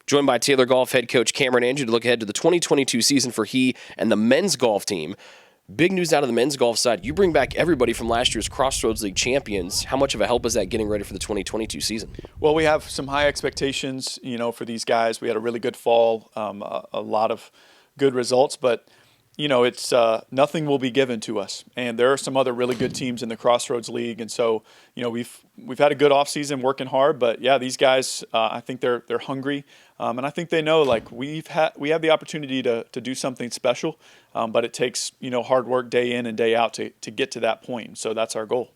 Joined by Taylor Golf head coach Cameron Andry to look ahead to the 2022 season for he and the men's golf team. Big news out of the men's golf side. You bring back everybody from last year's Crossroads League champions. How much of a help is that getting ready for the 2022 season? Well, we have some high expectations, for these guys. We had a really good fall, a lot of good results, but it's nothing will be given to us. And there are some other really good teams in the Crossroads League, and so we've had a good offseason working hard. But yeah, these guys, I think they're hungry, and I think they know we have the opportunity to do something special, but it takes hard work day in and day out to get to that point. So that's our goal.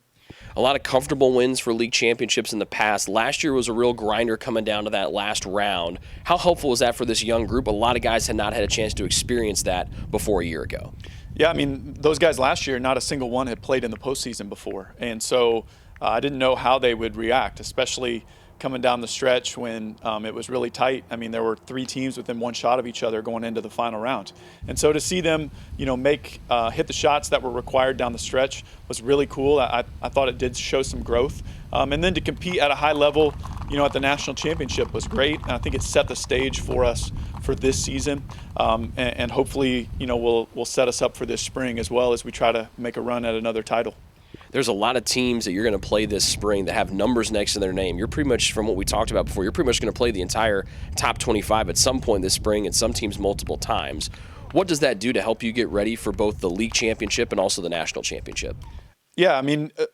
A lot of comfortable wins for league championships in the past. Last year was a real grinder coming down to that last round. How helpful was that for this young group? A lot of guys had not had a chance to experience that before a year ago. Yeah, those guys last year, not a single one had played in the postseason before. And so I didn't know how they would react, especially coming down the stretch when it was really tight. There were three teams within one shot of each other going into the final round. And so to see them, hit the shots that were required down the stretch was really cool. I thought it did show some growth. And then to compete at a high level, at the national championship was great. And I think it set the stage for us for this season. And hopefully, will set us up for this spring as well as we try to make a run at another title. There's a lot of teams that you're going to play this spring that have numbers next to their name. You're pretty much, from what we talked about before, you're pretty much going to play the entire top 25 at some point this spring and some teams multiple times. What does that do to help you get ready for both the league championship and also the national championship? Yeah,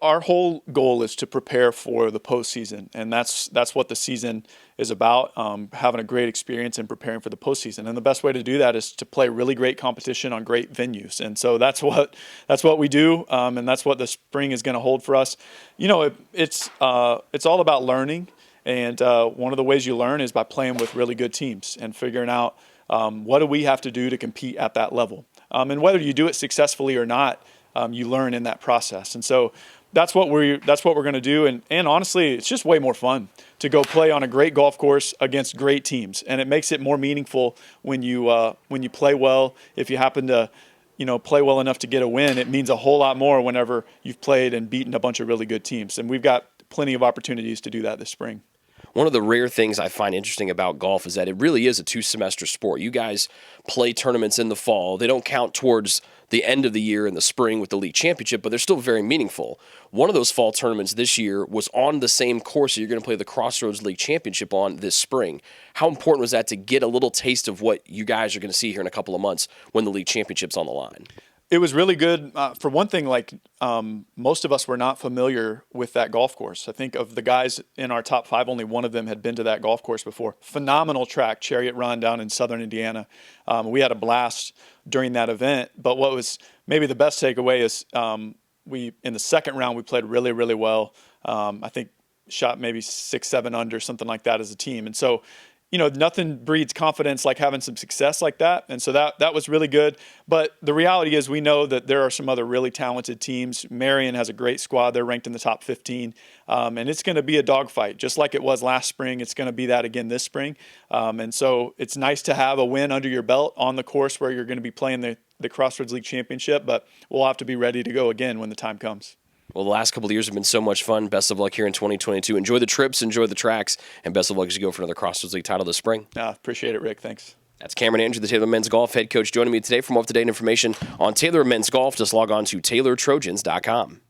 our whole goal is to prepare for the postseason, and that's what the season is about, having a great experience and preparing for the postseason. And the best way to do that is to play really great competition on great venues. And so that's what we do, and that's what the spring is going to hold for us. It's all about learning, and one of the ways you learn is by playing with really good teams and figuring out what do we have to do to compete at that level. And whether you do it successfully or not, you learn in that process. And so that's what we're going to do. And honestly, it's just way more fun to go play on a great golf course against great teams. And it makes it more meaningful when you play well. If you happen to play well enough to get a win, it means a whole lot more whenever you've played and beaten a bunch of really good teams. And we've got plenty of opportunities to do that this spring. One of the rare things I find interesting about golf is that it really is a two-semester sport. You guys play tournaments in the fall. They don't count towards the end of the year in the spring with the league championship, but they're still very meaningful. One of those fall tournaments this year was on the same course that you're going to play the Crossroads League Championship on this spring. How important was that to get a little taste of what you guys are going to see here in a couple of months when the league championship's on the line? It was really good. For one thing, most of us were not familiar with that golf course. I think of the guys in our top five, only one of them had been to that golf course before. Phenomenal track, Chariot Run down in southern Indiana. We had a blast during that event. But what was maybe the best takeaway is in the second round, we played really, really well. I think shot maybe 6-7 under, something like that as a team. And so nothing breeds confidence like having some success like that. And so that was really good. But the reality is we know that there are some other really talented teams. Marion has a great squad. They're ranked in the top 15. And it's going to be a dogfight. Just like it was last spring, it's going to be that again this spring. And so it's nice to have a win under your belt on the course where you're going to be playing the Crossroads League Championship. But we'll have to be ready to go again when the time comes. Well, the last couple of years have been so much fun. Best of luck here in 2022. Enjoy the trips, enjoy the tracks, and best of luck as you go for another Crossroads League title this spring. Appreciate it, Rick. Thanks. That's Cameron Andry, the Taylor Men's Golf head coach, joining me today. For more up-to-date information on Taylor Men's Golf, just log on to TaylorTrojans.com.